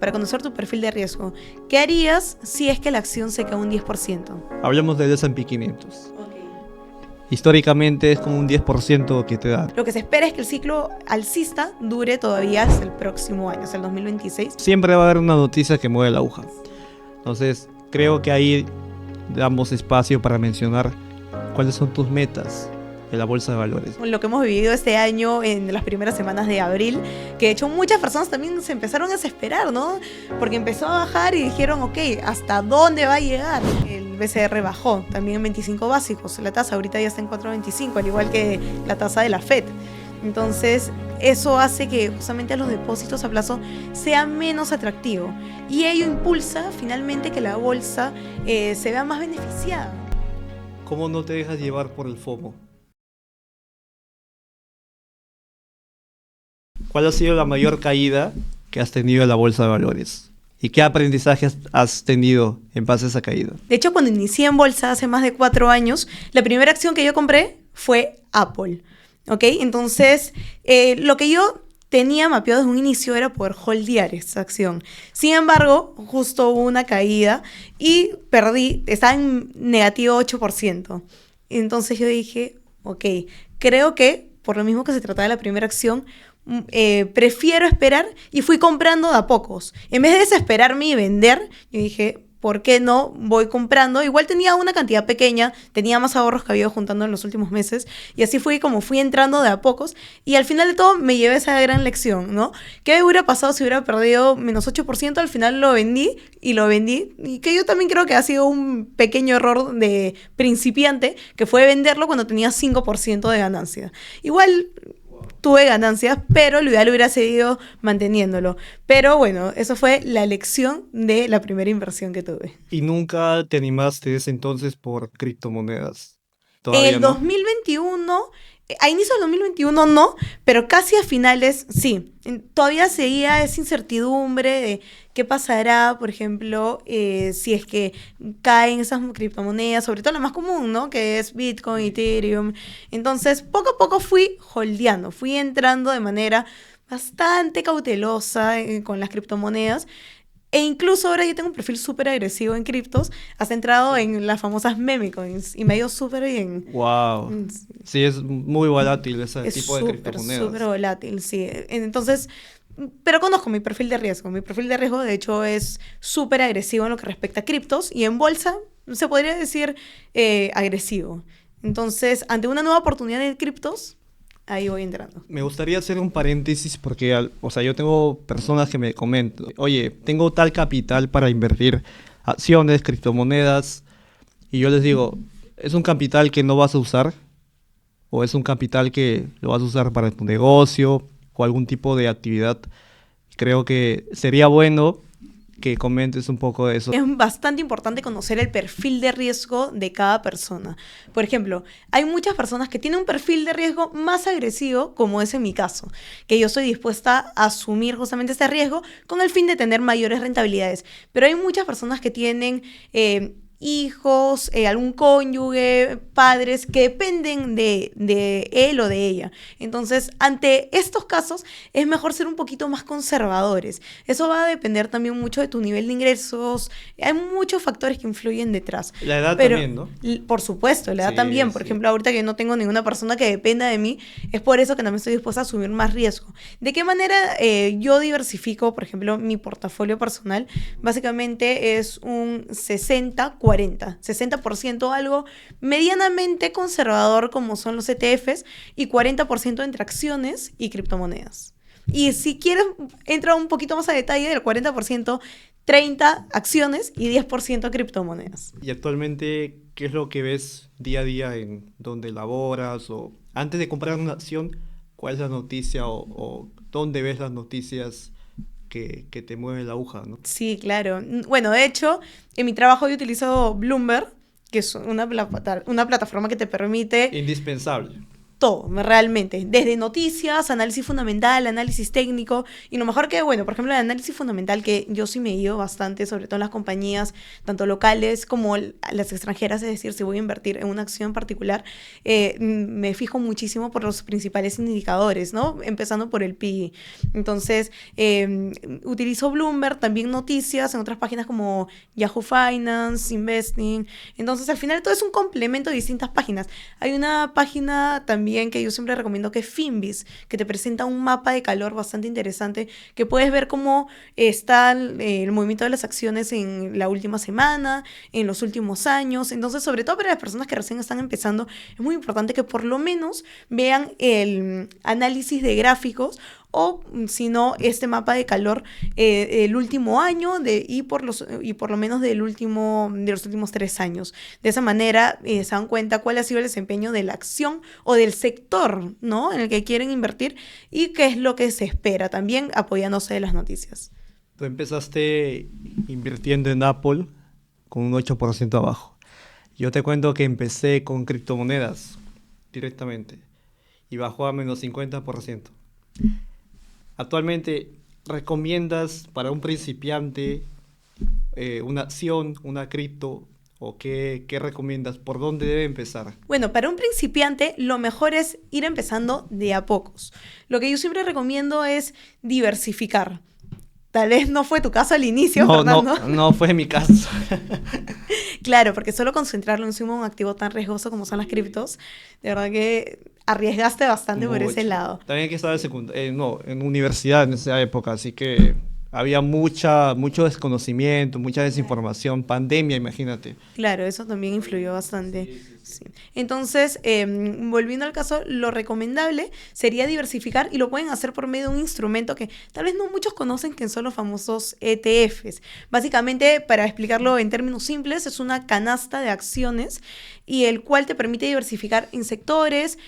Para conocer tu perfil de riesgo, ¿qué harías si es que la acción se cae un 10%? Hablamos del S&P 500. Históricamente es como un 10% que te da. Lo que se espera es que el ciclo alcista dure todavía hasta el próximo año, hasta el 2026. Siempre va a haber una noticia que mueve la aguja. Entonces, creo que ahí damos espacio para mencionar cuáles son tus metas en la bolsa de valores. Lo que hemos vivido este año en las primeras semanas de abril, que de hecho muchas personas también se empezaron a desesperar, ¿no? Porque empezó a bajar y dijeron, ok, ¿hasta dónde va a llegar? El BCR bajó también en 25 básicos. La tasa ahorita ya está en 4.25, al igual que la tasa de la FED. Entonces, eso hace que justamente los depósitos a plazo sea menos atractivo. Y ello impulsa finalmente que la bolsa se vea más beneficiada. ¿Cómo no te dejas llevar por el FOMO? ¿Cuál ha sido la mayor caída que has tenido en la bolsa de valores? ¿Y qué aprendizaje has tenido en base a esa caída? De hecho, cuando inicié en bolsa hace más de 4 años, la primera acción que yo compré fue Apple. ¿Ok? Entonces, lo que yo tenía mapeado desde un inicio era poder holdear esa acción. Sin embargo, justo hubo una caída y perdí, estaba en negativo 8%. Entonces yo dije, ok, creo que por lo mismo que se trataba de la primera acción, prefiero esperar, y fui comprando de a pocos. En vez de desesperarme y vender, yo dije, ¿por qué no voy comprando? Igual tenía una cantidad pequeña, tenía más ahorros que había ido juntando en los últimos meses, y así fui como fui entrando de a pocos, y al final de todo me llevé esa gran lección, ¿no? ¿Qué hubiera pasado si hubiera perdido menos 8%? Al final lo vendí, y que yo también creo que ha sido un pequeño error de principiante, que fue venderlo cuando tenía 5% de ganancia. Igual tuve ganancias, pero lo ideal hubiera seguido manteniéndolo. Pero bueno, eso fue la lección de la primera inversión que tuve. ¿Y nunca te animaste ese entonces por criptomonedas? En ¿Todavía el no? 2021, a inicio del 2021 no, pero casi a finales sí. Todavía seguía esa incertidumbre de qué pasará, por ejemplo, si es que caen esas criptomonedas, sobre todo la más común, ¿no? Que es Bitcoin, Ethereum. Entonces, poco a poco fui holdeando, fui entrando de manera bastante cautelosa con las criptomonedas. E incluso ahora yo tengo un perfil súper agresivo en criptos. Has entrado en las famosas meme coins y me ha ido súper bien. Wow. Sí, es muy volátil ese Es tipo de criptomonedas. súper volátil, sí. Entonces, pero conozco mi perfil de riesgo. Mi perfil de riesgo, de hecho, es súper agresivo en lo que respecta a criptos, y en bolsa se podría decir agresivo. Entonces, ante una nueva oportunidad en criptos, ahí voy entrando. Me gustaría hacer un paréntesis porque, o sea, yo tengo personas que me comentan, oye, tengo tal capital para invertir acciones, criptomonedas, y yo les digo, ¿es un capital que no vas a usar? ¿O es un capital que lo vas a usar para tu negocio o algún tipo de actividad? Creo que sería bueno que comentes un poco de eso. Es bastante importante conocer el perfil de riesgo de cada persona. Por ejemplo, hay muchas personas que tienen un perfil de riesgo más agresivo, como es en mi caso, que yo estoy dispuesta a asumir justamente este riesgo con el fin de tener mayores rentabilidades. Pero hay muchas personas que tienen hijos, algún cónyuge, padres que dependen de él o de ella. Entonces, ante estos casos, es mejor ser un poquito más conservadores. Eso va a depender también mucho de tu nivel de ingresos. Hay muchos factores que influyen detrás. La edad Pero, también, ¿no? Por supuesto, la edad Sí, también. Por sí. ejemplo, ahorita que no tengo ninguna persona que dependa de mí, es por eso que también estoy dispuesta a asumir más riesgo. ¿De qué manera yo diversifico, por ejemplo, mi portafolio personal? Básicamente es un 60-40. 60% algo medianamente conservador, como son los ETFs, y 40% entre acciones y criptomonedas. Y si quieres entrar un poquito más a detalle, del 40%, 30 acciones y 10% criptomonedas. Y actualmente, ¿qué es lo que ves día a día en donde laboras? O antes de comprar una acción, ¿cuál es la noticia o dónde ves las noticias que te mueven la aguja, ¿no? Sí, claro. Bueno, de hecho, en mi trabajo yo utilizo Bloomberg, que es una plataforma que te permite... Indispensable. todo, realmente, desde noticias, análisis fundamental, análisis técnico, y lo mejor que, bueno, por ejemplo, el análisis fundamental, que yo sí me he ido bastante, sobre todo en las compañías, tanto locales como las extranjeras, es decir, si voy a invertir en una acción en particular, me fijo muchísimo por los principales indicadores, ¿no? Empezando por el PI. Entonces, utilizo Bloomberg, también noticias en otras páginas como Yahoo Finance, Investing. Entonces, al final todo es un complemento de distintas páginas. Hay una página también que yo siempre recomiendo, que es Finviz, que te presenta un mapa de calor bastante interesante, que puedes ver cómo está el movimiento de las acciones en la última semana, en los últimos años. Entonces, sobre todo para las personas que recién están empezando, es muy importante que por lo menos vean el análisis de gráficos, o si no, este mapa de calor el último año y por lo menos de los últimos 3 años. De esa manera se dan cuenta cuál ha sido el desempeño de la acción o del sector, ¿no?, en el que quieren invertir, y qué es lo que se espera, también apoyándose de las noticias. Tú empezaste invirtiendo en Apple con un 8% abajo. Yo te cuento que empecé con criptomonedas directamente y bajó a menos 50%. Actualmente, ¿recomiendas para un principiante una acción, una cripto, o qué recomiendas? ¿Por dónde debe empezar? Bueno, para un principiante lo mejor es ir empezando de a pocos. Lo que yo siempre recomiendo es diversificar. Tal vez no fue tu caso al inicio, Fernando. No fue mi caso. Claro, porque solo concentrarlo encima de un activo tan riesgoso como son las criptos, de verdad que arriesgaste bastante por ese lado. También hay que estar en universidad en esa época, así que había mucho desconocimiento, mucha desinformación, pandemia, imagínate. Claro, eso también influyó bastante. Sí. Entonces, volviendo al caso, lo recomendable sería diversificar, y lo pueden hacer por medio de un instrumento que tal vez no muchos conocen, que son los famosos ETFs. Básicamente, para explicarlo en términos simples, es una canasta de acciones, y el cual te permite diversificar en sectores,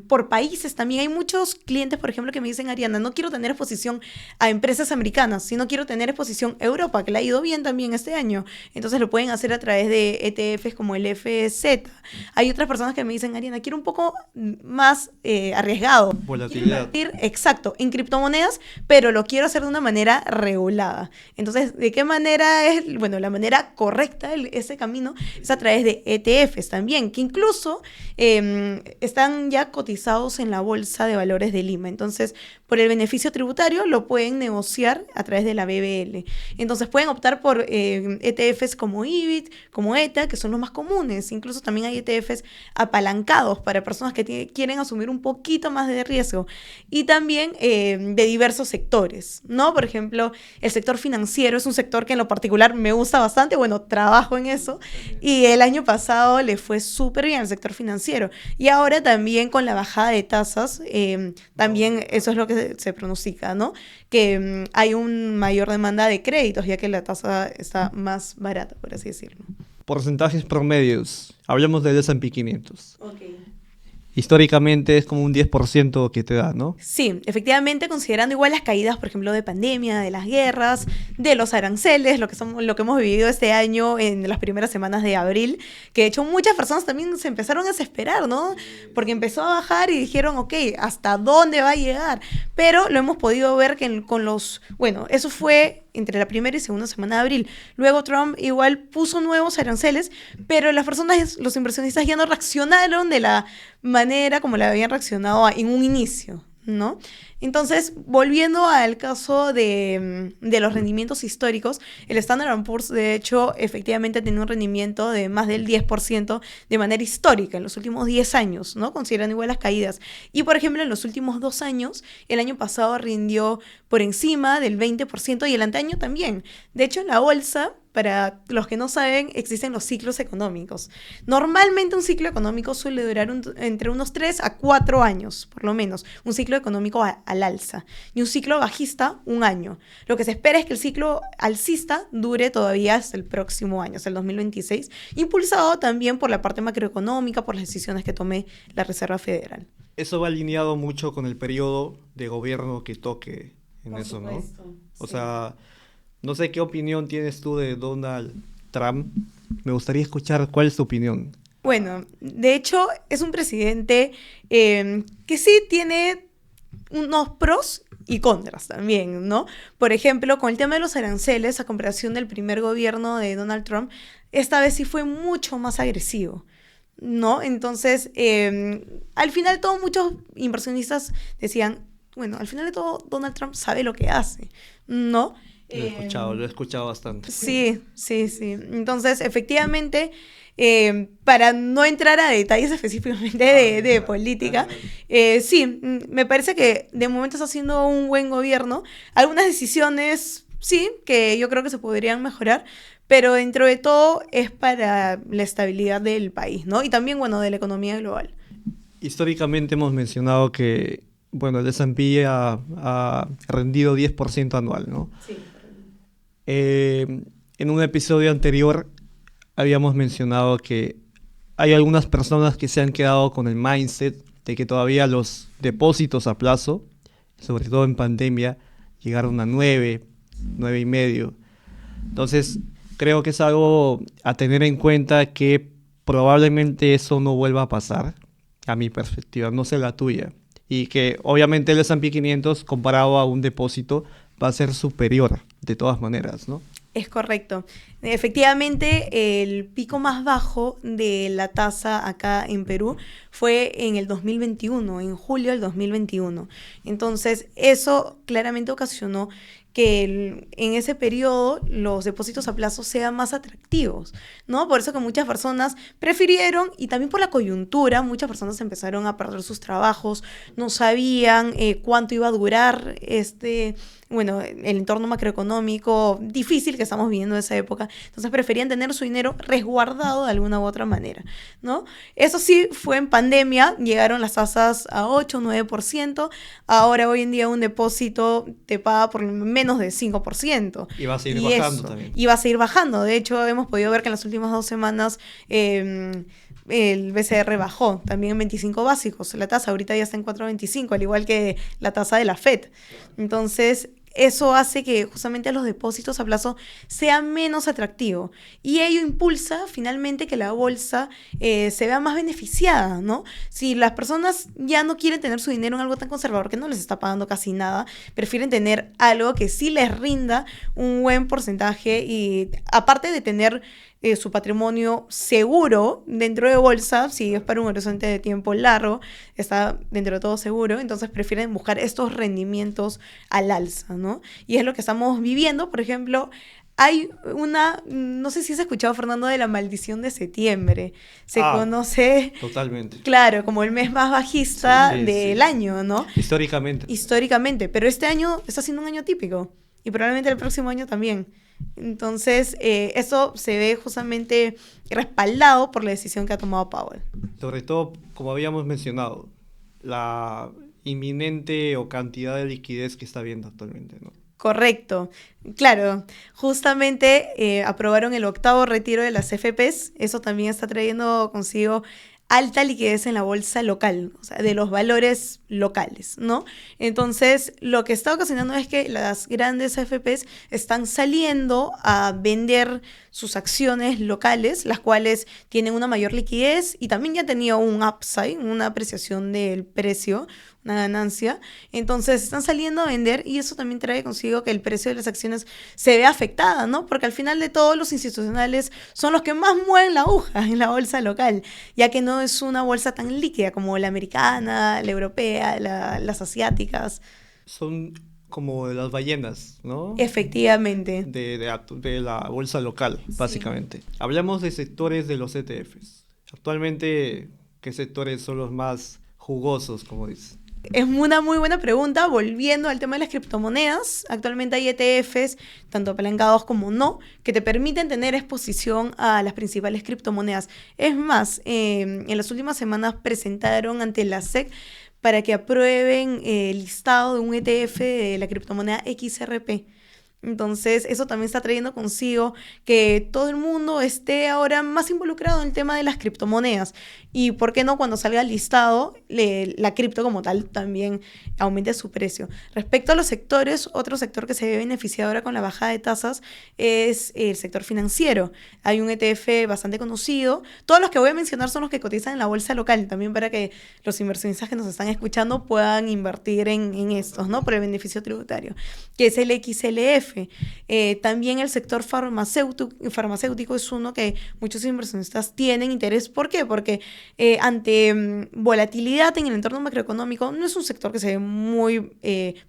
por países también. Hay muchos clientes, por ejemplo, que me dicen: Ariana, no quiero tener exposición a empresas americanas, sino quiero tener exposición a Europa, que le ha ido bien también este año. Entonces lo pueden hacer a través de ETFs como el FZ. Hay otras personas que me dicen: Ariana, quiero un poco más arriesgado. Volatilidad. Quiero invertir, exacto, en criptomonedas, pero lo quiero hacer de una manera regulada. Entonces, ¿de qué manera es? Bueno, la manera correcta, ese camino, es a través de ETFs también, que incluso están ya cotizados en la Bolsa de Valores de Lima. Entonces, por el beneficio tributario, lo pueden negociar a través de la BVL. Entonces, pueden optar por ETFs como IBIT, como ETA, que son los más comunes. Incluso también hay ETFs apalancados para personas que quieren asumir un poquito más de riesgo. Y también de diversos sectores, ¿no? Por ejemplo, el sector financiero es un sector que en lo particular me gusta bastante. Bueno, trabajo en eso. Y el año pasado le fue súper bien al sector financiero. Y ahora también con la bajada de tasas, también eso es lo que se pronostica, ¿no? Que hay una mayor demanda de créditos, ya que la tasa está más barata, por así decirlo. Porcentajes promedios. Hablamos del S&P 500. Okay. Históricamente es como un 10% que te da, ¿no? Sí, efectivamente, considerando igual las caídas, por ejemplo, de pandemia, de las guerras, de los aranceles, lo que hemos vivido este año en las primeras semanas de abril, que de hecho muchas personas también se empezaron a desesperar, ¿no? Porque empezó a bajar y dijeron: ok, ¿hasta dónde va a llegar? Pero lo hemos podido ver que bueno, eso fue entre la primera y segunda semana de abril. Luego Trump igual puso nuevos aranceles, pero los inversionistas ya no reaccionaron de la manera como le habían reaccionado en un inicio, ¿no? Entonces, volviendo al caso de los rendimientos históricos, el Standard & Poor's, de hecho, efectivamente tiene un rendimiento de más del 10% de manera histórica en los últimos 10 años, ¿no? Considerando igual las caídas. Y, por ejemplo, en los últimos 2 años, el año pasado rindió por encima del 20%, y el anteaño también. De hecho, en la bolsa, para los que no saben, existen los ciclos económicos. Normalmente un ciclo económico suele durar entre unos 3 a 4 años, por lo menos. Un ciclo económico al alza. Y un ciclo bajista, 1 año. Lo que se espera es que el ciclo alcista dure todavía hasta el próximo año, hasta el 2026, impulsado también por la parte macroeconómica, por las decisiones que tome la Reserva Federal. Eso va alineado mucho con el periodo de gobierno que toque en por eso, supuesto, ¿no? O sí. sea, no sé qué opinión tienes tú de Donald Trump. Me gustaría escuchar cuál es tu opinión. Bueno, de hecho es un presidente que sí tiene unos pros y contras también, ¿no? Por ejemplo, con el tema de los aranceles, a comparación del primer gobierno de Donald Trump, esta vez sí fue mucho más agresivo, ¿no? Entonces, al final de todo, muchos inversionistas decían, bueno, al final de todo, Donald Trump sabe lo que hace, ¿no? Lo he escuchado bastante. Sí, sí, sí. Entonces, efectivamente, para no entrar a detalles específicamente de política, sí, me parece que de momento está haciendo un buen gobierno. Algunas decisiones, sí, que yo creo que se podrían mejorar, pero dentro de todo es para la estabilidad del país, ¿no? Y también, bueno, de la economía global. Históricamente hemos mencionado que, bueno, el S&P ha rendido 10% anual, ¿no? Sí. En un episodio anterior habíamos mencionado que hay algunas personas que se han quedado con el mindset de que todavía los depósitos a plazo, sobre todo en pandemia, llegaron a 9,5. Entonces, creo que es algo a tener en cuenta, que probablemente eso no vuelva a pasar, a mi perspectiva, no sé la tuya. Y que obviamente el S&P 500 comparado a un depósito va a ser superior de todas maneras, ¿no? Es correcto. Efectivamente, el pico más bajo de la tasa acá en Perú fue en el 2021, en julio del 2021. Entonces, eso claramente ocasionó que en ese periodo los depósitos a plazo sean más atractivos, ¿no? Por eso que muchas personas prefirieron, y también por la coyuntura, muchas personas empezaron a perder sus trabajos, no sabían cuánto iba a durar bueno, el entorno macroeconómico difícil que estamos viviendo en esa época. Entonces preferían tener su dinero resguardado de alguna u otra manera, ¿no? Eso sí, fue en pandemia, llegaron las tasas a 8, 9%. Ahora, hoy en día, un depósito te paga por menos de 5%. Y va a seguir bajando también. Y va a seguir bajando. De hecho, hemos podido ver que en las últimas 2 semanas el BCR bajó también en 25 básicos. La tasa ahorita ya está en 4,25, al igual que la tasa de la FED. Entonces, eso hace que justamente los depósitos a plazo sean menos atractivos, y ello impulsa finalmente que la bolsa se vea más beneficiada, ¿no? Si las personas ya no quieren tener su dinero en algo tan conservador que no les está pagando casi nada, prefieren tener algo que sí les rinda un buen porcentaje, y aparte de tener su patrimonio seguro dentro de bolsa, si es para un horizonte de tiempo largo, está dentro de todo seguro, entonces prefieren buscar estos rendimientos al alza, ¿no? Y es lo que estamos viviendo. Por ejemplo, hay no sé si has escuchado, Fernando, de la maldición de septiembre. Se conoce, totalmente, claro, como el mes más bajista sí, del año, ¿no? Históricamente, Pero este año está siendo un año típico, y probablemente el próximo año también. Entonces, eso se ve justamente respaldado por la decisión que ha tomado Powell. Sobre todo, como habíamos mencionado, la inminente o cantidad de liquidez que está viendo actualmente, ¿no? Correcto. Claro, justamente aprobaron el 8º retiro de las FPs. Eso también está trayendo consigo alta liquidez en la bolsa local, o sea, de los valores locales, ¿no? Entonces, lo que está ocasionando es que las grandes AFPs están saliendo a vender sus acciones locales, las cuales tienen una mayor liquidez y también ya tenía un upside, una apreciación del precio, una ganancia. Entonces, están saliendo a vender, y eso también trae consigo que el precio de las acciones se vea afectada, ¿no? Porque al final de todo, los institucionales son los que más mueven la aguja en la bolsa local, ya que no es una bolsa tan líquida como la americana, la europea, las asiáticas. Son como de las ballenas, ¿no? Efectivamente. De la bolsa local, básicamente. Sí. Hablamos de sectores de los ETFs. Actualmente, ¿qué sectores son los más jugosos, como dices? Es una muy buena pregunta. Volviendo al tema de las criptomonedas, actualmente hay ETFs, tanto apalancados como no, que te permiten tener exposición a las principales criptomonedas. Es más, en las últimas semanas presentaron ante la SEC para que aprueben el listado de un ETF de la criptomoneda XRP, Entonces, eso también está trayendo consigo que todo el mundo esté ahora más involucrado en el tema de las criptomonedas. Y por qué no, cuando salga el listado, la cripto como tal también aumente su precio. Respecto a los sectores, otro sector que se ve beneficiado ahora con la bajada de tasas es el sector financiero. Hay un ETF bastante conocido. Todos los que voy a mencionar son los que cotizan en la bolsa local, también para que los inversionistas que nos están escuchando puedan invertir en estos, ¿no? Por el beneficio tributario, que es el XLF. También el sector farmacéutico es uno que muchos inversionistas tienen interés. ¿Por qué? Porque ante volatilidad en el entorno macroeconómico no es un sector que se ve muy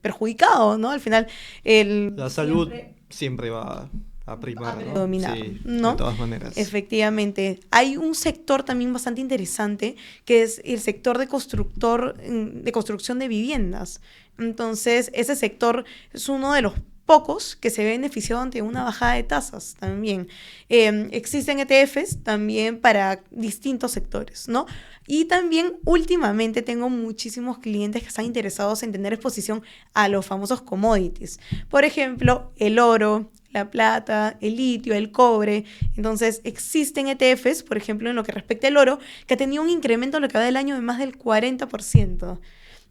perjudicado, ¿no? Al final La salud siempre va a primar, ¿no? Predominar, Sí, ¿no? de todas maneras. Efectivamente. Hay un sector también bastante interesante que es el sector de construcción de viviendas. Entonces, ese sector es uno de los pocos que se ve beneficiado ante una bajada de tasas también. Existen ETFs también para distintos sectores, ¿no? Y también últimamente tengo muchísimos clientes que están interesados en tener exposición a los famosos commodities. Por ejemplo, el oro, la plata, el litio, el cobre. Entonces, existen ETFs, por ejemplo, en lo que respecta al oro, que ha tenido un incremento en lo que va del año de más del 40%.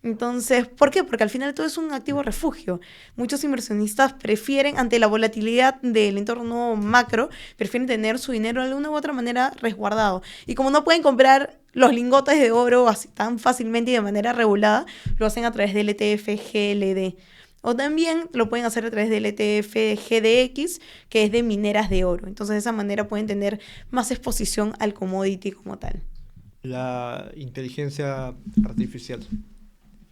Entonces, ¿por qué? Porque al final todo es un activo refugio. Muchos inversionistas prefieren, ante la volatilidad del entorno macro, prefieren tener su dinero de alguna u otra manera resguardado. Y como no pueden comprar los lingotes de oro así tan fácilmente y de manera regulada, lo hacen a través del ETF GLD. O también lo pueden hacer a través del ETF GDX, que es de mineras de oro. Entonces, de esa manera pueden tener más exposición al commodity como tal. La inteligencia artificial.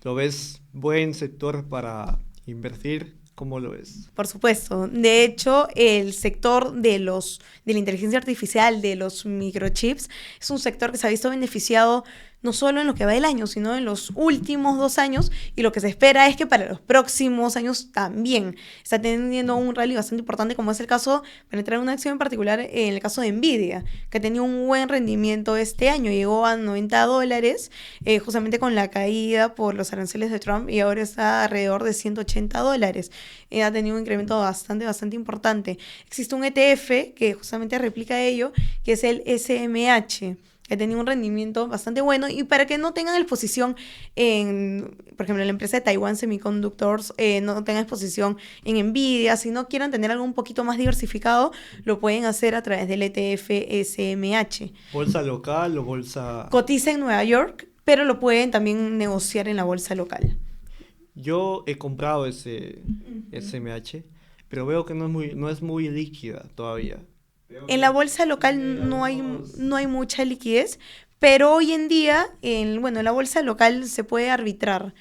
¿Lo ves buen sector para invertir? ¿Cómo lo ves? Por supuesto. De hecho, el sector de la inteligencia artificial, de los microchips, es un sector que se ha visto beneficiado no solo en lo que va del año, sino en los últimos 2 años, y lo que se espera es que para los próximos años también está teniendo un rally bastante importante, como es el caso, para entrar en una acción en particular, en el caso de Nvidia, que ha tenido un buen rendimiento este año, llegó a $90, justamente con la caída por los aranceles de Trump, y ahora está alrededor de $180. Ha tenido un incremento bastante importante. Existe un ETF que justamente replica ello, que es el SMH, que ha tenido un rendimiento bastante bueno, y para que no tengan exposición por ejemplo, la empresa de Taiwan Semiconductors, no tengan exposición en Nvidia, si no quieren tener algo un poquito más diversificado, lo pueden hacer a través del ETF SMH. ¿Bolsa local o bolsa...? Cotiza en Nueva York, pero lo pueden también negociar en la bolsa local. Yo he comprado ese SMH, pero veo que no es muy líquida todavía. En la bolsa local no hay mucha liquidez, pero hoy en día, en la bolsa local se puede arbitrar.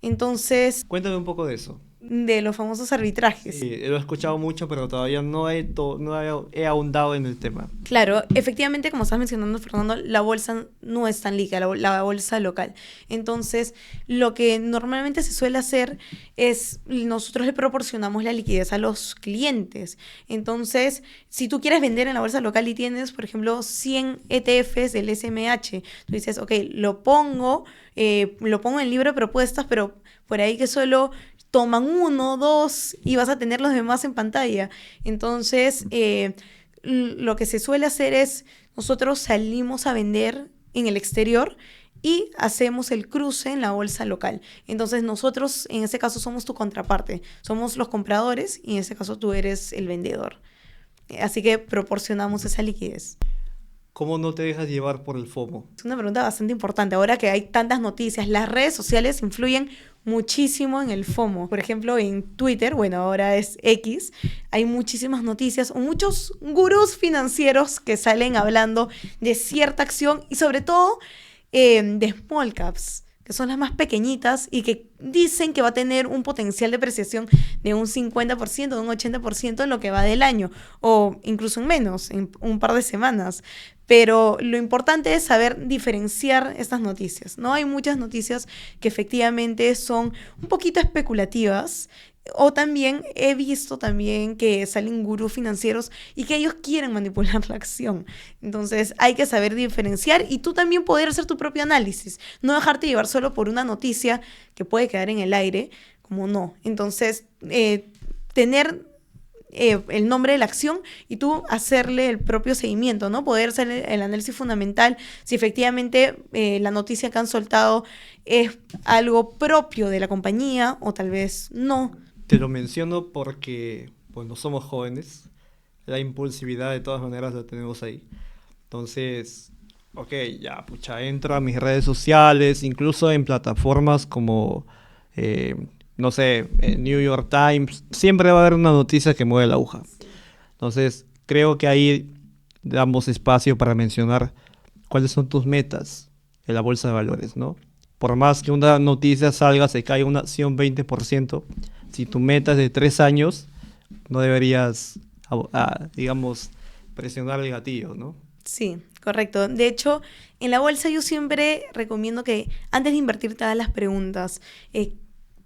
Entonces, Cuéntame un poco de eso. de los famosos arbitrajes. Sí, lo he escuchado mucho, pero todavía no he ahondado en el tema. Claro, efectivamente, como estás mencionando, Fernando, la bolsa no es tan líquida, la bolsa local. Entonces, lo que normalmente se suele hacer es, nosotros le proporcionamos la liquidez a los clientes. Entonces, si tú quieres vender en la bolsa local y tienes, por ejemplo, 100 ETFs del SMH, tú dices, ok, lo pongo en libro de propuestas, pero por ahí que solo toman 1, 2 y vas a tener los demás en pantalla. Entonces, lo que se suele hacer es, nosotros salimos a vender en el exterior y hacemos el cruce en la bolsa local. Entonces, nosotros en ese caso somos tu contraparte, somos los compradores y en ese caso tú eres el vendedor. Así que proporcionamos esa liquidez. ¿Cómo no te dejas llevar por el FOMO? Es una pregunta bastante importante. Ahora que hay tantas noticias, las redes sociales influyen muchísimo en el FOMO. Por ejemplo, en Twitter, ahora es X, hay muchísimas noticias o muchos gurús financieros que salen hablando de cierta acción y sobre todo de small caps, que son las más pequeñitas y que dicen que va a tener un potencial de apreciación de un 50%, de un 80% en lo que va del año, o incluso en menos, en un par de semanas. Pero lo importante es saber diferenciar estas noticias, ¿no? Hay muchas noticias que efectivamente son un poquito especulativas, o también he visto también que salen gurús financieros y que ellos quieren manipular la acción. Entonces hay que saber diferenciar y tú también poder hacer tu propio análisis. No dejarte llevar solo por una noticia que puede quedar en el aire, como no. Entonces, tener el nombre de la acción y tú hacerle el propio seguimiento, ¿no? Poder hacer el análisis fundamental, si efectivamente la noticia que han soltado es algo propio de la compañía o tal vez no. Te lo menciono porque, bueno, somos jóvenes, la impulsividad de todas maneras la tenemos ahí. Entonces, ok, ya, pucha, entro a mis redes sociales, incluso en plataformas como, no sé, el New York Times, siempre va a haber una noticia que mueve la aguja. Entonces, creo que ahí damos espacio para mencionar cuáles son tus metas en la bolsa de valores, ¿no? Por más que una noticia salga, se cae una acción 20%, si tu meta es de 3 años, no deberías, digamos, presionar el gatillo, ¿no? Sí, correcto. De hecho, en la bolsa yo siempre recomiendo que antes de invertir te hagas las preguntas.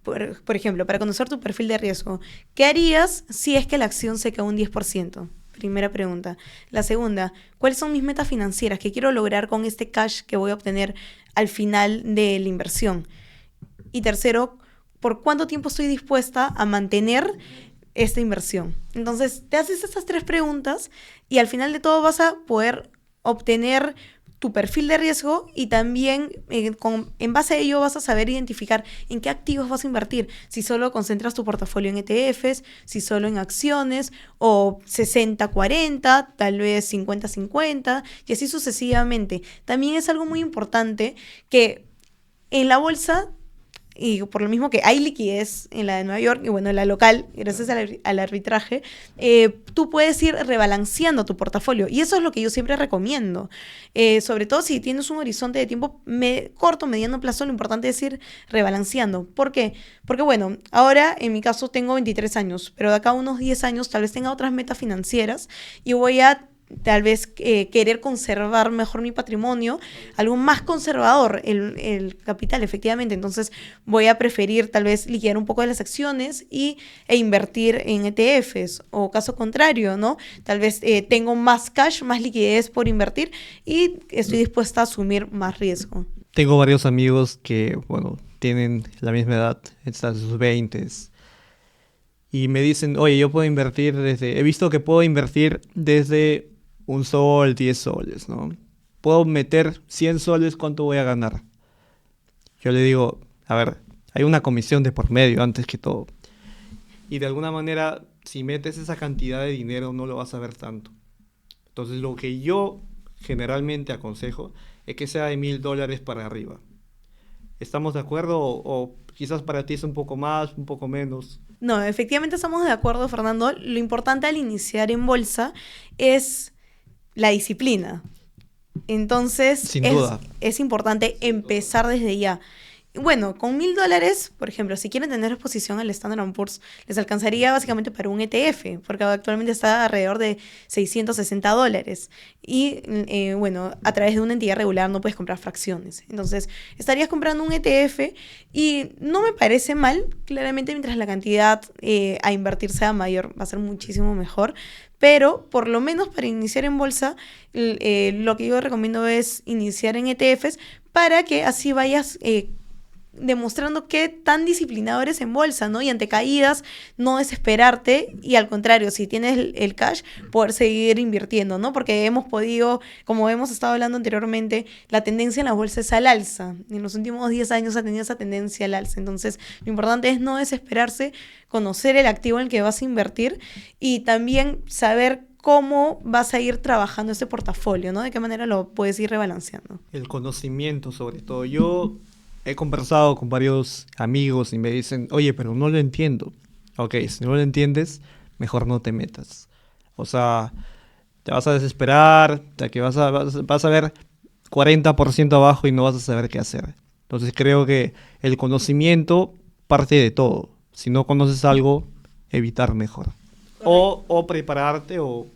Por ejemplo, para conocer tu perfil de riesgo, ¿qué harías si es que la acción se cae un 10%? Primera pregunta. La segunda, ¿cuáles son mis metas financieras? ¿Qué quiero lograr con este cash que voy a obtener al final de la inversión? Y tercero, ¿por cuánto tiempo estoy dispuesta a mantener esta inversión? Entonces, te haces estas 3 preguntas y al final de todo vas a poder obtener tu perfil de riesgo y también en base a ello vas a saber identificar en qué activos vas a invertir. Si solo concentras tu portafolio en ETFs, si solo en acciones o 60-40, tal vez 50-50 y así sucesivamente. También es algo muy importante que en la bolsa, y por lo mismo que hay liquidez en la de Nueva York y bueno, en la local, gracias al arbitraje, tú puedes ir rebalanceando tu portafolio. Y eso es lo que yo siempre recomiendo. Sobre todo si tienes un horizonte de tiempo corto, mediano plazo, lo importante es ir rebalanceando. ¿Por qué? Porque bueno, ahora en mi caso tengo 23 años, pero de acá a unos 10 años tal vez tenga otras metas financieras y voy a tal vez querer conservar mejor mi patrimonio, algo más conservador, el capital, efectivamente. Entonces voy a preferir tal vez liquidar un poco de las acciones e invertir en ETFs, o caso contrario, ¿no? Tal vez tengo más cash, más liquidez por invertir y estoy dispuesta a asumir más riesgo. Tengo varios amigos que, bueno, tienen la misma edad, están en sus 20s, y me dicen, oye, yo puedo invertir he visto que puedo invertir desde 1 sol, 10 soles, ¿no? Puedo meter 100 soles, ¿cuánto voy a ganar? Yo le digo, a ver, hay una comisión de por medio antes que todo. Y de alguna manera, si metes esa cantidad de dinero, no lo vas a ver tanto. Entonces, lo que yo generalmente aconsejo es que sea de $1,000 para arriba. ¿Estamos de acuerdo? O quizás para ti es un poco más, un poco menos. No, efectivamente estamos de acuerdo, Fernando. Lo importante al iniciar en bolsa es la disciplina. Entonces, Sin duda. es importante empezar desde ya. Bueno, con $1,000, por ejemplo, si quieren tener exposición al Standard & Poor's, les alcanzaría básicamente para un ETF, porque actualmente está alrededor de $660. Y bueno, a través de una entidad regular no puedes comprar fracciones. Entonces, estarías comprando un ETF y no me parece mal. Claramente, mientras la cantidad a invertir sea mayor, va a ser muchísimo mejor. Pero, por lo menos para iniciar en bolsa, lo que yo recomiendo es iniciar en ETFs para que así vayas demostrando qué tan disciplinado eres en bolsa, ¿no? Y ante caídas, no desesperarte y al contrario, si tienes el cash, poder seguir invirtiendo, ¿no? Porque hemos podido, como hemos estado hablando anteriormente, la tendencia en la bolsa es al alza. En los últimos 10 años ha tenido esa tendencia al alza. Entonces, lo importante es no desesperarse, conocer el activo en el que vas a invertir y también saber cómo vas a ir trabajando ese portafolio, ¿no? De qué manera lo puedes ir rebalanceando. El conocimiento, sobre todo. Yo he conversado con varios amigos y me dicen, oye, pero no lo entiendo. Ok, si no lo entiendes, mejor no te metas. O sea, te vas a desesperar, que vas a ver 40% abajo y no vas a saber qué hacer. Entonces creo que el conocimiento parte de todo. Si no conoces algo, evitar mejor. O prepararte o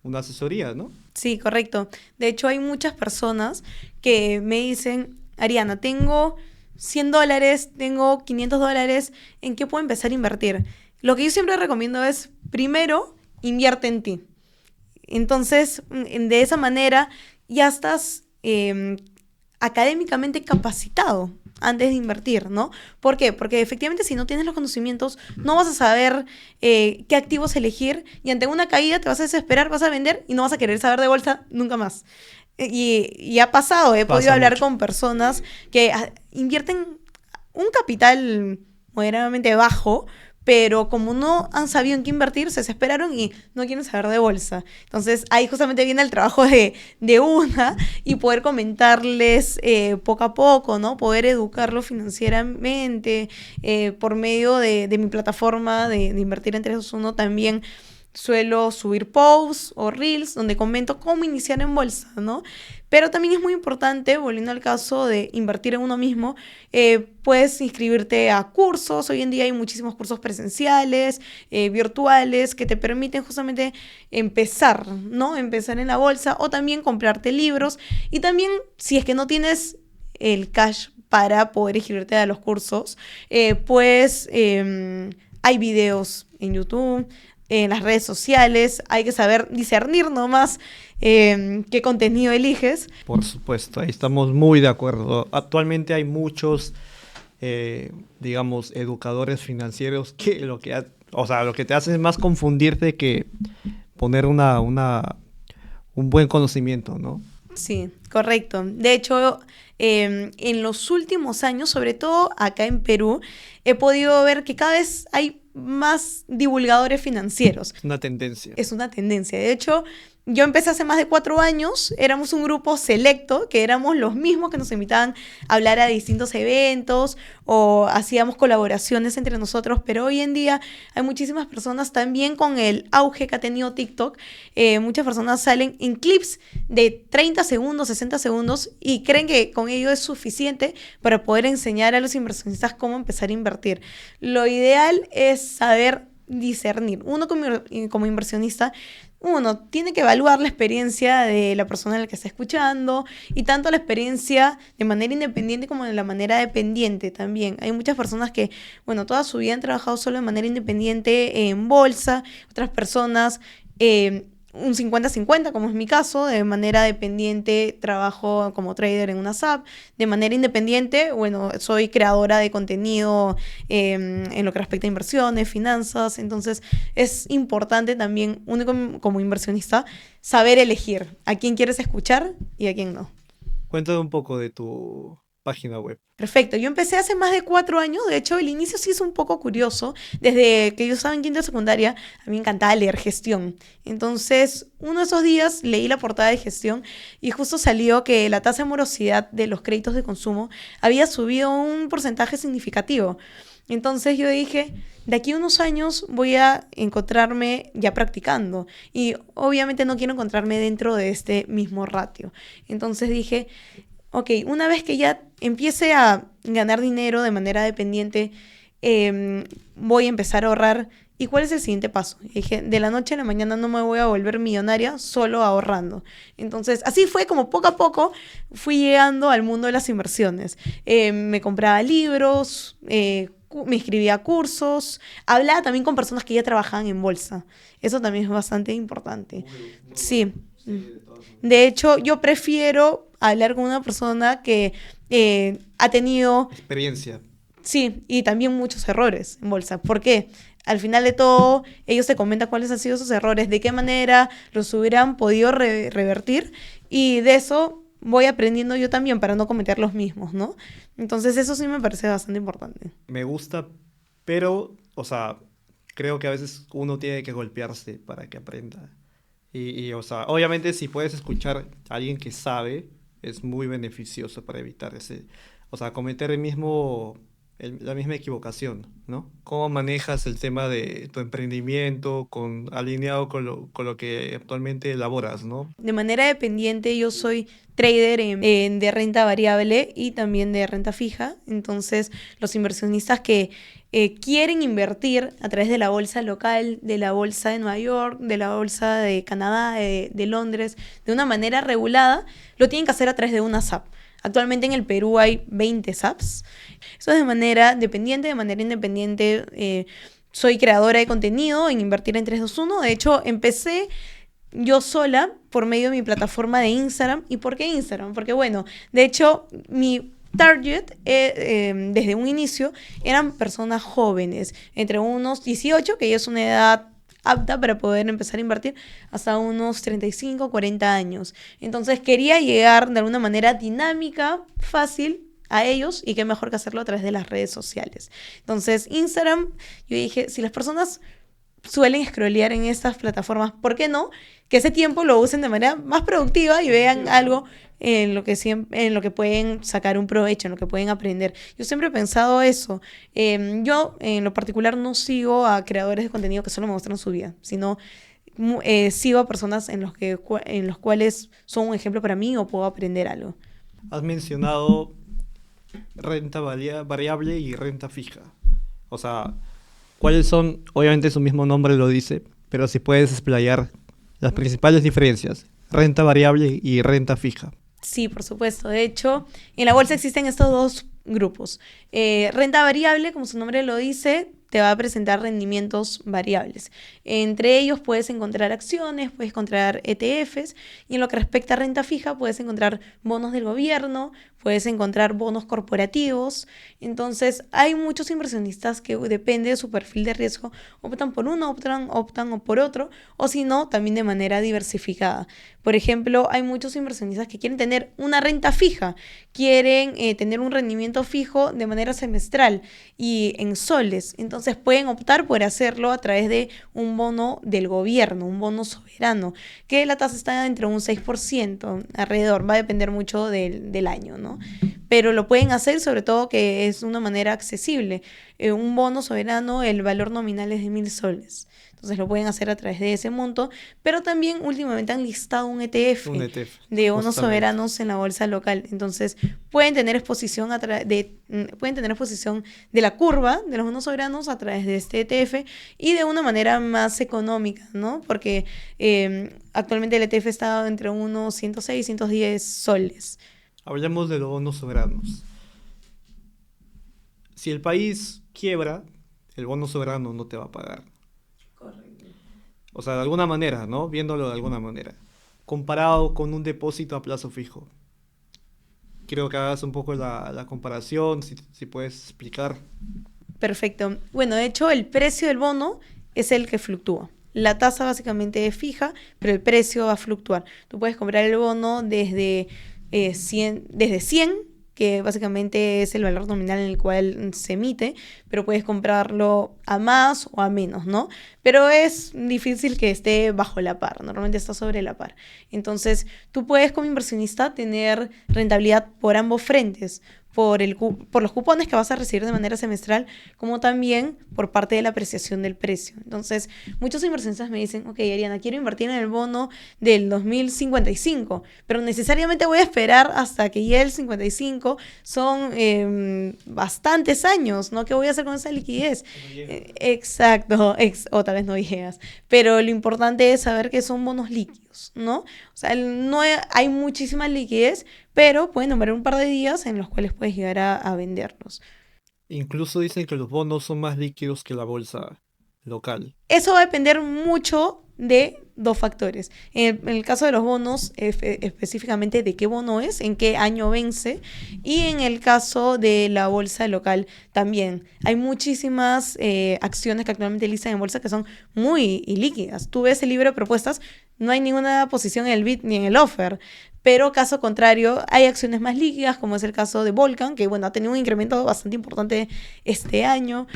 una asesoría, ¿no? Sí, correcto. De hecho, hay muchas personas que me dicen, Ariana, tengo $100, tengo $500, ¿en qué puedo empezar a invertir? Lo que yo siempre recomiendo es, primero, invierte en ti. Entonces, de esa manera ya estás académicamente capacitado. antes de invertir, ¿no? ¿Por qué? Porque efectivamente si no tienes los conocimientos, no vas a saber qué activos elegir y ante una caída te vas a desesperar, vas a vender y no vas a querer saber de bolsa nunca más. Y ha pasado, he podido Pasa hablar mucho. con personas que invierten un capital moderadamente bajo, pero como no han sabido en qué invertir, se desesperaron y no quieren saber de bolsa. Entonces ahí justamente viene el trabajo de una y poder comentarles poco a poco, ¿no? Poder educarlo financieramente por medio de mi plataforma de Invertir en 321 también. Suelo subir posts o reels donde comento cómo iniciar en bolsa, ¿no? Pero también es muy importante, volviendo al caso de invertir en uno mismo, puedes inscribirte a cursos. Hoy en día hay muchísimos cursos presenciales, virtuales, que te permiten justamente empezar, ¿no? Empezar en la bolsa o también comprarte libros. Y también, si es que no tienes el cash para poder inscribirte a los cursos, pues hay videos en YouTube, en las redes sociales, hay que saber discernir nomás qué contenido eliges. Por supuesto, ahí estamos muy de acuerdo. Actualmente hay muchos, digamos, educadores financieros que o sea, lo que te hace es más confundirte que poner un buen conocimiento, ¿no? Sí, correcto. De hecho, en los últimos años, sobre todo acá en Perú, he podido ver que cada vez hay más divulgadores financieros. Es una tendencia. Es una tendencia. De hecho, yo empecé hace más de 4 años, éramos un grupo selecto, que éramos los mismos que nos invitaban a hablar a distintos eventos o hacíamos colaboraciones entre nosotros, pero hoy en día hay muchísimas personas también con el auge que ha tenido TikTok, muchas personas salen en clips de 30 segundos, 60 segundos y creen que con ello es suficiente para poder enseñar a los inversionistas cómo empezar a invertir. Lo ideal es saber discernir. Uno como inversionista, uno tiene que evaluar la experiencia de la persona a la que está escuchando y tanto la experiencia de manera independiente como de la manera dependiente también. Hay muchas personas que, bueno, toda su vida han trabajado solo de manera independiente en bolsa, otras personas un 50-50, como es mi caso, de manera dependiente trabajo como trader en una SAP, de manera independiente, bueno, soy creadora de contenido en lo que respecta a inversiones, finanzas, entonces es importante también, uno como inversionista, saber elegir a quién quieres escuchar y a quién no. Cuéntame un poco de tu página web. Perfecto, yo empecé hace más de 4 años, de hecho el inicio sí es un poco curioso, desde que yo estaba en quinta de secundaria, a mí me encantaba leer gestión, entonces uno de esos días leí la portada de gestión y justo salió que la tasa de morosidad de los créditos de consumo había subido un porcentaje significativo. Entonces yo dije, de aquí a unos años voy a encontrarme ya practicando y obviamente no quiero encontrarme dentro de este mismo ratio. Entonces dije, ok, una vez que ya empiece a ganar dinero de manera dependiente, voy a empezar a ahorrar. ¿Y cuál es el siguiente paso? Y dije, de la noche a la mañana no me voy a volver millonaria solo ahorrando. Entonces, así fue como poco a poco fui llegando al mundo de las inversiones. Me compraba libros, me inscribía a cursos, hablaba también con personas que ya trabajaban en bolsa. Eso también es bastante importante. Sí. De hecho, yo prefiero hablar con una persona que ha tenido, Experiencia. sí, y también muchos errores en bolsa. ¿Por qué? Al final de todo, ellos te comentan cuáles han sido sus errores, de qué manera los hubieran podido revertir, y de eso voy aprendiendo yo también para no cometer los mismos, ¿no? Entonces eso sí me parece bastante importante. Me gusta, pero, o sea, creo que a veces uno tiene que golpearse para que aprenda. O sea, obviamente si puedes escuchar a alguien que sabe, es muy beneficioso para evitar o sea, cometer la misma equivocación, ¿no? ¿Cómo manejas el tema de tu emprendimiento alineado con lo que actualmente elaboras, ¿no? De manera dependiente, yo soy trader de renta variable y también de renta fija. Entonces, los inversionistas que quieren invertir a través de la bolsa local, de la bolsa de Nueva York, de la bolsa de Canadá, de Londres, de una manera regulada, lo tienen que hacer a través de una SAP. Actualmente en el Perú hay 20 SAPs. Eso es de manera dependiente, de manera independiente. Soy creadora de contenido en Invertir en 321. De hecho, empecé yo sola por medio de mi plataforma de Instagram. ¿Y por qué Instagram? Porque bueno, de hecho, mi target, desde un inicio, eran personas jóvenes, entre unos 18, que ya es una edad apta para poder empezar a invertir, hasta unos 35, 40 años. Entonces quería llegar de alguna manera dinámica, fácil a ellos, y qué mejor que hacerlo a través de las redes sociales. Entonces Instagram, yo dije, si las personas suelen scrollear en estas plataformas, ¿por qué no? Que ese tiempo lo usen de manera más productiva y vean algo en lo que pueden sacar un provecho, en lo que pueden aprender. Yo siempre he pensado eso. Yo, en lo particular, no sigo a creadores de contenido que solo me muestran su vida, sino sigo a personas en los cuales son un ejemplo para mí o puedo aprender algo. Has mencionado renta variable y renta fija. O sea, ¿cuáles son? Obviamente su mismo nombre lo dice, pero si puedes explayar las principales diferencias, renta variable y renta fija. Sí, por supuesto. De hecho, en la bolsa existen estos dos grupos. Renta variable, como su nombre lo dice, te va a presentar rendimientos variables. Entre ellos puedes encontrar acciones, puedes encontrar ETFs, y en lo que respecta a renta fija puedes encontrar bonos del gobierno, puedes encontrar bonos corporativos. Entonces hay muchos inversionistas que depende de su perfil de riesgo, optan por uno, optan por otro, o si no, también de manera diversificada. Por ejemplo, hay muchos inversionistas que quieren tener una renta fija, quieren tener un rendimiento fijo de manera semestral y en soles. Entonces pueden optar por hacerlo a través de un bono del gobierno, un bono soberano, que la tasa está entre un 6% alrededor, va a depender mucho del año, ¿no? Pero lo pueden hacer, sobre todo que es una manera accesible. Un bono soberano, el valor nominal es de 1.000 soles. Entonces lo pueden hacer a través de ese monto, pero también últimamente han listado un ETF de bonos soberanos en la bolsa local. Entonces pueden tener exposición de la curva de los bonos soberanos a través de este ETF y de una manera más económica, ¿no? Porque actualmente el ETF está entre unos 106 y 110 soles. Hablamos de los bonos soberanos. Si el país quiebra, el bono soberano no te va a pagar. Correcto. O sea, de alguna manera, ¿no? Viéndolo de alguna manera. Comparado con un depósito a plazo fijo. Quiero que hagas un poco la comparación, si puedes explicar. Perfecto. Bueno, de hecho, el precio del bono es el que fluctúa. La tasa básicamente es fija, pero el precio va a fluctuar. Tú puedes comprar el bono desde 100, que básicamente es el valor nominal en el cual se emite, pero puedes comprarlo a más o a menos, ¿no? Pero es difícil que esté bajo la par, normalmente está sobre la par. Entonces, tú puedes como inversionista tener rentabilidad por ambos frentes, por los cupones que vas a recibir de manera semestral, como también por parte de la apreciación del precio. Entonces, muchos inversionistas me dicen, ok, Ariana, quiero invertir en el bono del 2055, pero necesariamente voy a esperar hasta que llegue el 55, son bastantes años, ¿no? ¿Qué voy a hacer con esa liquidez? Exacto, o tal vez no llegas, pero lo importante es saber que son bonos líquidos, ¿no? O sea, no hay muchísima liquidez, pero pueden haber un par de días en los cuales puedes llegar a venderlos. Incluso dicen que los bonos son más líquidos que la bolsa local. Eso va a depender mucho de dos factores. En el caso de los bonos, específicamente de qué bono es, en qué año vence, y en el caso de la bolsa local también. Hay muchísimas acciones que actualmente listan en bolsa que son muy ilíquidas. Tú ves el libro de propuestas, no hay ninguna posición en el bid ni en el offer. Pero caso contrario, hay acciones más líquidas, como es el caso de Volcan, que bueno, ha tenido un incremento bastante importante este año,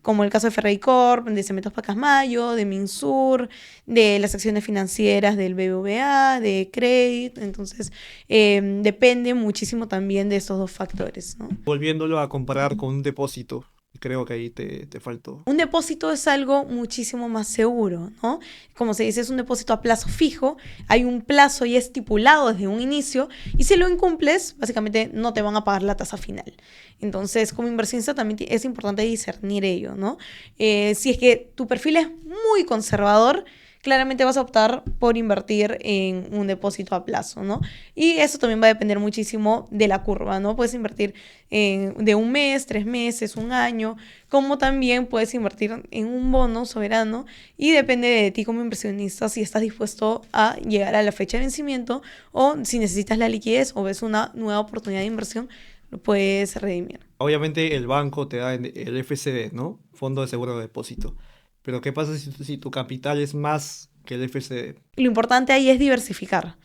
como el caso de Ferreycorp, de Cementos Pacasmayo, de Minsur, de las acciones financieras del BBVA, de Credit. Entonces, depende muchísimo también de estos dos factores, ¿no? Volviéndolo a comparar con un depósito, creo que ahí te faltó. Un depósito es algo muchísimo más seguro, ¿no? Como se dice, es un depósito a plazo fijo, hay un plazo ya estipulado desde un inicio, y si lo incumples, básicamente no te van a pagar la tasa final. Entonces, como inversionista también es importante discernir ello, ¿no? Si es que tu perfil es muy conservador, claramente vas a optar por invertir en un depósito a plazo, ¿no? Y eso también va a depender muchísimo de la curva, ¿no? Puedes invertir de un mes, 3 meses, un año, como también puedes invertir en un bono soberano y depende de ti como inversionista si estás dispuesto a llegar a la fecha de vencimiento o si necesitas la liquidez o ves una nueva oportunidad de inversión, lo puedes redimir. Obviamente el banco te da el FCD, ¿no? Fondo de Seguro de Depósito. Pero ¿qué pasa si tu capital es más que el FCD? Lo importante ahí es diversificar.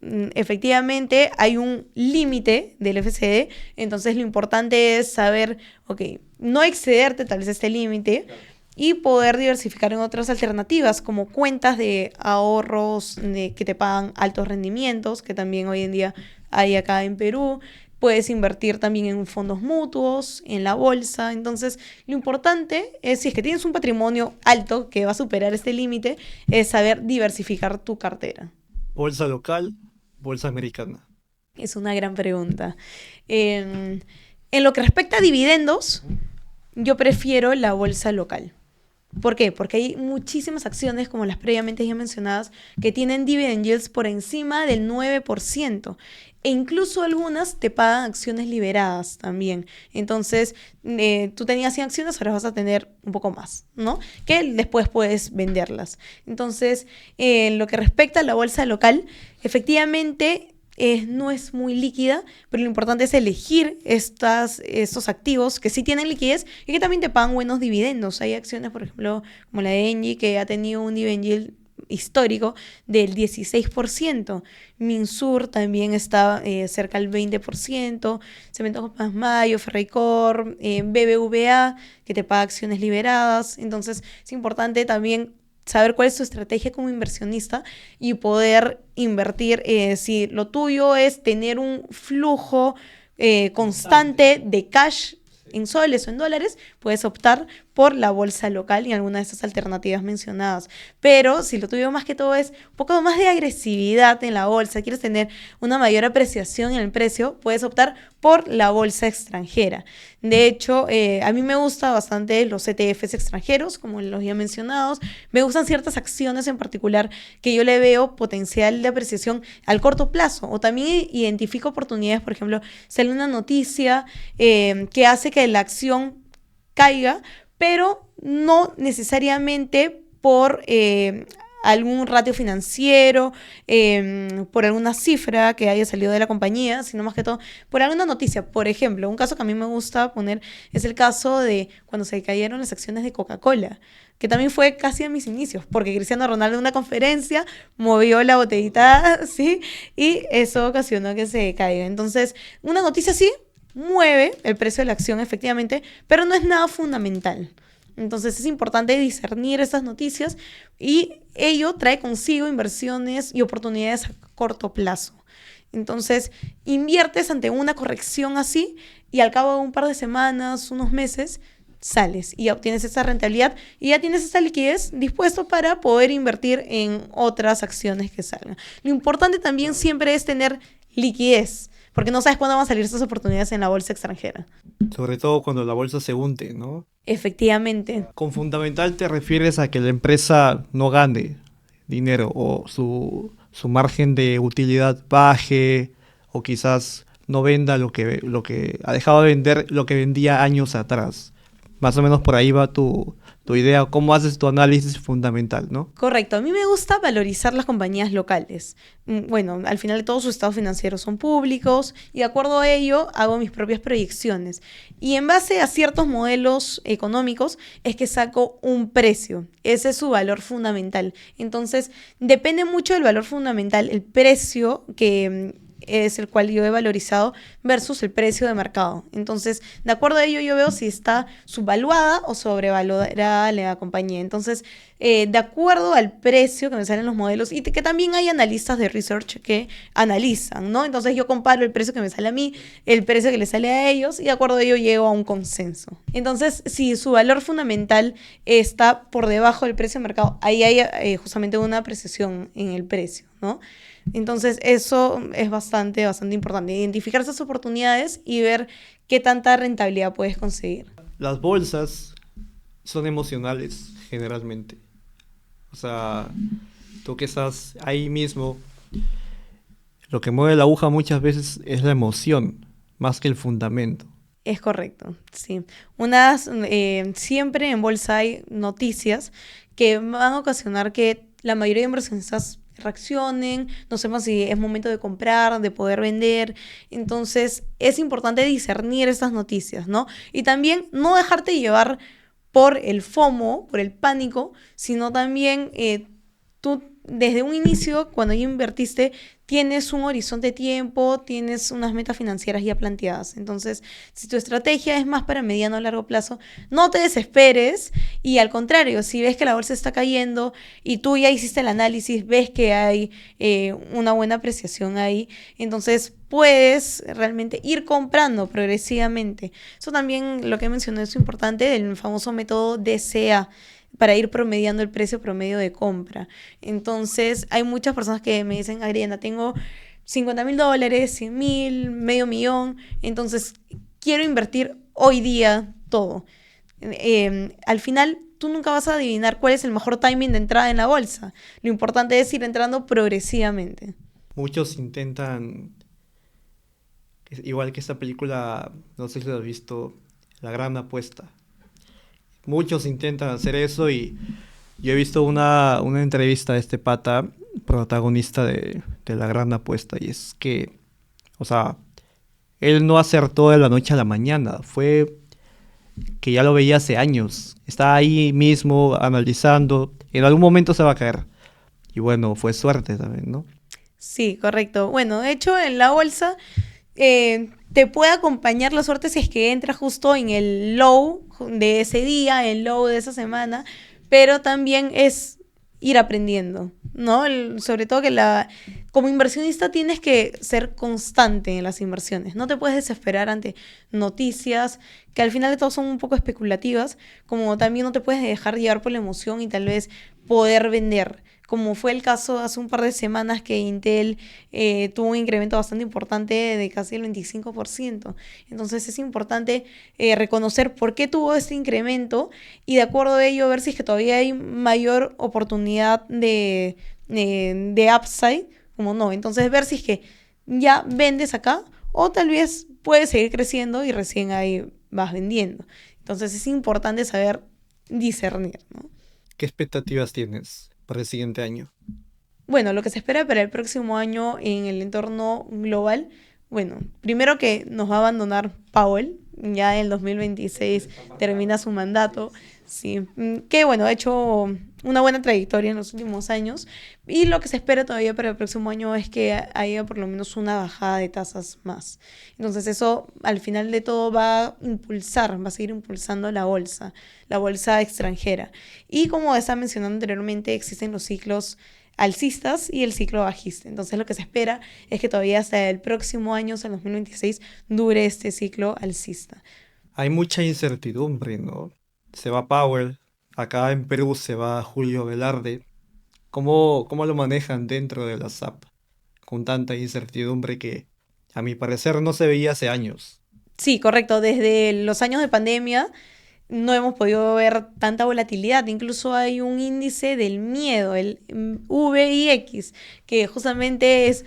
Efectivamente hay un límite del FCD, entonces lo importante es saber, ok, no excederte tal vez este límite y poder diversificar en otras alternativas como cuentas de ahorros que te pagan altos rendimientos, que también hoy en día hay acá en Perú. Puedes invertir también en fondos mutuos, en la bolsa. Entonces, lo importante es, si es que tienes un patrimonio alto que va a superar este límite, es saber diversificar tu cartera. Bolsa local, bolsa americana. Es una gran pregunta. En lo que respecta a dividendos, yo prefiero la bolsa local. ¿Por qué? Porque hay muchísimas acciones, como las previamente ya mencionadas, que tienen dividend yields por encima del 9%. E incluso algunas te pagan acciones liberadas también. Entonces, tú tenías 100 acciones, ahora vas a tener un poco más, ¿no? Que después puedes venderlas. Entonces, en lo que respecta a la bolsa local, efectivamente no es muy líquida, pero lo importante es elegir estos activos que sí tienen liquidez y que también te pagan buenos dividendos. Hay acciones, por ejemplo, como la de Engie, que ha tenido un dividend yield histórico del 16%. Minsur también está cerca del 20%. Cementos Mayo, Ferreycorp, BBVA, que te paga acciones liberadas. Entonces, es importante también saber cuál es tu estrategia como inversionista y poder invertir. Si lo tuyo es tener un flujo constante de cash en soles o en dólares, puedes optar por la bolsa local y alguna de estas alternativas mencionadas. Pero si lo tuyo más que todo es un poco más de agresividad en la bolsa, quieres tener una mayor apreciación en el precio, puedes optar por la bolsa extranjera. De hecho, a mí me gustan bastante los ETFs extranjeros, como los ya mencionados. Me gustan ciertas acciones en particular que yo le veo potencial de apreciación al corto plazo. O también identifico oportunidades, por ejemplo, sale una noticia que hace que la acción caiga, pero no necesariamente por algún ratio financiero, por alguna cifra que haya salido de la compañía, sino más que todo por alguna noticia. Por ejemplo, un caso que a mí me gusta poner es el caso de cuando se cayeron las acciones de Coca-Cola, que también fue casi a mis inicios, porque Cristiano Ronaldo en una conferencia movió la botellita, ¿sí? Y eso ocasionó que se caiga. Entonces, una noticia así mueve el precio de la acción efectivamente, pero no es nada fundamental. Entonces es importante discernir esas noticias y ello trae consigo inversiones y oportunidades a corto plazo. Entonces inviertes ante una corrección así y al cabo de un par de semanas, unos meses, sales y obtienes esa rentabilidad y ya tienes esa liquidez dispuesto para poder invertir en otras acciones que salgan. Lo importante también siempre es tener liquidez, porque no sabes cuándo van a salir estas oportunidades en la bolsa extranjera. Sobre todo cuando la bolsa se hunde, ¿no? Efectivamente. Con fundamental te refieres a que la empresa no gane dinero o su margen de utilidad baje o quizás no venda lo que ha dejado de vender lo que vendía años atrás. Más o menos por ahí va tu idea, cómo haces tu análisis fundamental, ¿no? Correcto. A mí me gusta valorizar las compañías locales. Bueno, al final todos sus estados financieros son públicos y de acuerdo a ello hago mis propias proyecciones. Y en base a ciertos modelos económicos es que saco un precio. Ese es su valor fundamental. Entonces, depende mucho del valor fundamental, el precio que es el cual yo he valorizado versus el precio de mercado. Entonces, de acuerdo a ello, yo veo si está subvaluada o sobrevalorada la compañía. Entonces, de acuerdo al precio que me salen los modelos y que también hay analistas de research que analizan, ¿no? Entonces, yo comparo el precio que me sale a mí, el precio que le sale a ellos y de acuerdo a ello llego a un consenso. Entonces, si su valor fundamental está por debajo del precio de mercado, ahí hay justamente una apreciación en el precio, ¿no? Entonces eso es bastante importante, identificar esas oportunidades y ver qué tanta rentabilidad puedes conseguir. Las bolsas son emocionales generalmente. O O sea, tú que estás ahí mismo, lo que mueve la aguja muchas veces es la emoción, más que el fundamento. Es correcto, sí. Siempre en bolsa hay noticias que van a ocasionar que la mayoría de inversionistas reaccionen, no sepan si es momento de comprar, de poder vender. Entonces, es importante discernir estas noticias, ¿no? Y también no dejarte llevar por el FOMO, por el pánico, sino también tú desde un inicio, cuando ya invertiste, tienes un horizonte de tiempo, tienes unas metas financieras ya planteadas. Entonces, si tu estrategia es más para mediano o largo plazo, no te desesperes y al contrario, si ves que la bolsa está cayendo y tú ya hiciste el análisis, ves que hay una buena apreciación ahí, entonces puedes realmente ir comprando progresivamente. Eso también, lo que mencioné, es importante, el famoso método DCA, para ir promediando el precio promedio de compra. Entonces, hay muchas personas que me dicen, Adriana, tengo $50,000, 100,000, medio millón, entonces quiero invertir hoy día todo. Al final, tú nunca vas a adivinar cuál es el mejor timing de entrada en la bolsa. Lo importante es ir entrando progresivamente. Muchos intentan, igual que esta película, no sé si lo has visto, La Gran Apuesta. Muchos intentan hacer eso y yo he visto una entrevista de este pata, protagonista de La Gran Apuesta, y es que, o sea, él no acertó de la noche a la mañana, fue que ya lo veía hace años, está ahí mismo analizando, en algún momento se va a caer. Y bueno, fue suerte también, ¿no? Sí, correcto. Bueno, de hecho, en la bolsa te puede acompañar la suerte si es que entras justo en el low de ese día, el low de esa semana, pero también es ir aprendiendo, ¿no? Sobre todo que como inversionista tienes que ser constante en las inversiones, no te puedes desesperar ante noticias que al final de todo son un poco especulativas, como también no te puedes dejar llevar por la emoción y tal vez poder vender, como fue el caso hace un par de semanas que Intel tuvo un incremento bastante importante de casi el 25%. Entonces es importante reconocer por qué tuvo este incremento y de acuerdo a ello ver si es que todavía hay mayor oportunidad de upside, como no. Entonces ver si es que ya vendes acá o tal vez puedes seguir creciendo y recién ahí vas vendiendo. Entonces es importante saber discernir, ¿no? ¿Qué expectativas tienes para el siguiente año? Bueno, lo que se espera para el próximo año en el entorno global, bueno, primero que nos va a abandonar Powell, ya en el 2026 termina su mandato, sí, que bueno, ha hecho una buena trayectoria en los últimos años y lo que se espera todavía para el próximo año es que haya por lo menos una bajada de tasas más. Entonces eso al final de todo va a impulsar, va a seguir impulsando la bolsa extranjera. Y como estaba mencionando anteriormente, existen los ciclos alcistas y el ciclo bajista. Entonces lo que se espera es que todavía hasta el próximo año, hasta el 2026, dure este ciclo alcista. Hay mucha incertidumbre, ¿no? Se va Powell, acá en Perú se va Julio Velarde. ¿Cómo lo manejan dentro de la SAP con tanta incertidumbre que a mi parecer no se veía hace años? Sí, correcto. Desde los años de pandemia no hemos podido ver tanta volatilidad. Incluso hay un índice del miedo, el VIX, que justamente es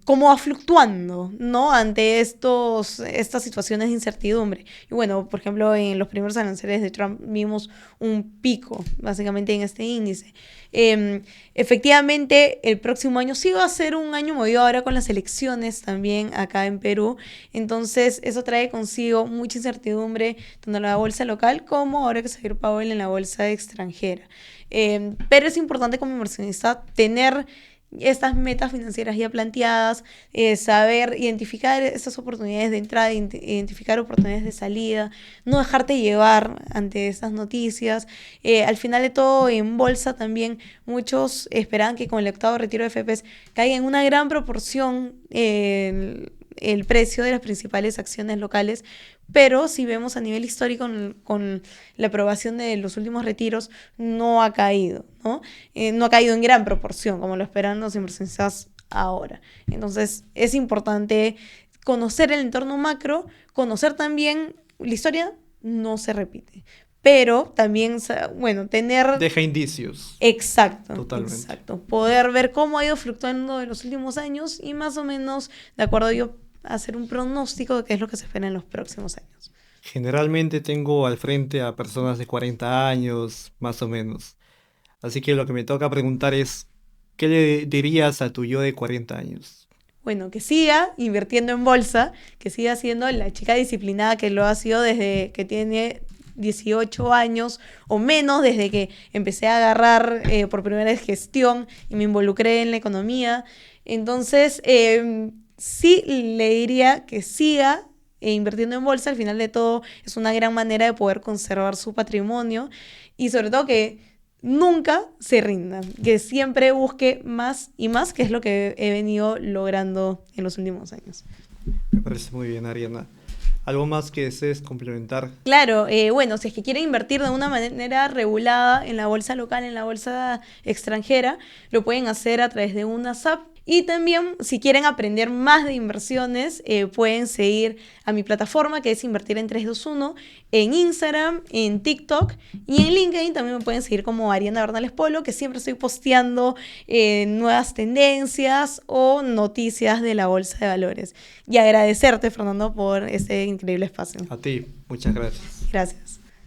cómo va fluctuando, ¿no? Ante estas situaciones de incertidumbre. Y bueno, por ejemplo, en los primeros aranceles de Trump vimos un pico, básicamente, en este índice. Efectivamente, el próximo año sí va a ser un año movido ahora con las elecciones también acá en Perú. Entonces, eso trae consigo mucha incertidumbre tanto en la bolsa local como ahora que se va a ir Powell en la bolsa extranjera. Pero es importante como inversionista tener estas metas financieras ya planteadas, saber identificar estas oportunidades de entrada, identificar oportunidades de salida, no dejarte llevar ante estas noticias. Al final de todo, en bolsa también muchos esperan que con el octavo retiro de FPs caiga en una gran proporción el precio de las principales acciones locales, pero si vemos a nivel histórico con la aprobación de los últimos retiros, no ha caído, ¿no? No ha caído en gran proporción, como lo esperan los inversionistas ahora. Entonces, es importante conocer el entorno macro, conocer también la historia, no se repite. pero también, bueno, tener... Deja indicios. Exacto, Totalmente. exacto. Poder ver cómo ha ido fluctuando en los últimos años y más o menos, de acuerdo a ello, hacer un pronóstico de qué es lo que se espera en los próximos años. Generalmente tengo al frente a personas de 40 años, más o menos. Así que lo que me toca preguntar es, ¿qué le dirías a tu yo de 40 años? Bueno, que siga invirtiendo en bolsa, que siga siendo la chica disciplinada que lo ha sido desde que tiene 18 años o menos, desde que empecé a agarrar por primera vez gestión y me involucré en la economía. Entonces, sí le diría que siga invirtiendo en bolsa. Al final de todo, es una gran manera de poder conservar su patrimonio y sobre todo que nunca se rinda, que siempre busque más y más, que es lo que he venido logrando en los últimos años. Me parece muy bien, Ariana. ¿Algo más que desees complementar? Claro, bueno, si es que quieren invertir de una manera regulada en la bolsa local, en la bolsa extranjera, lo pueden hacer a través de una SAP. Y también, si quieren aprender más de inversiones, pueden seguir a mi plataforma, que es Invertir en 321, en Instagram, en TikTok y en LinkedIn. También me pueden seguir como Ariana Bernales Polo, que siempre estoy posteando nuevas tendencias o noticias de la bolsa de valores. Y agradecerte, Fernando, por este increíble espacio. A ti, muchas gracias. Gracias.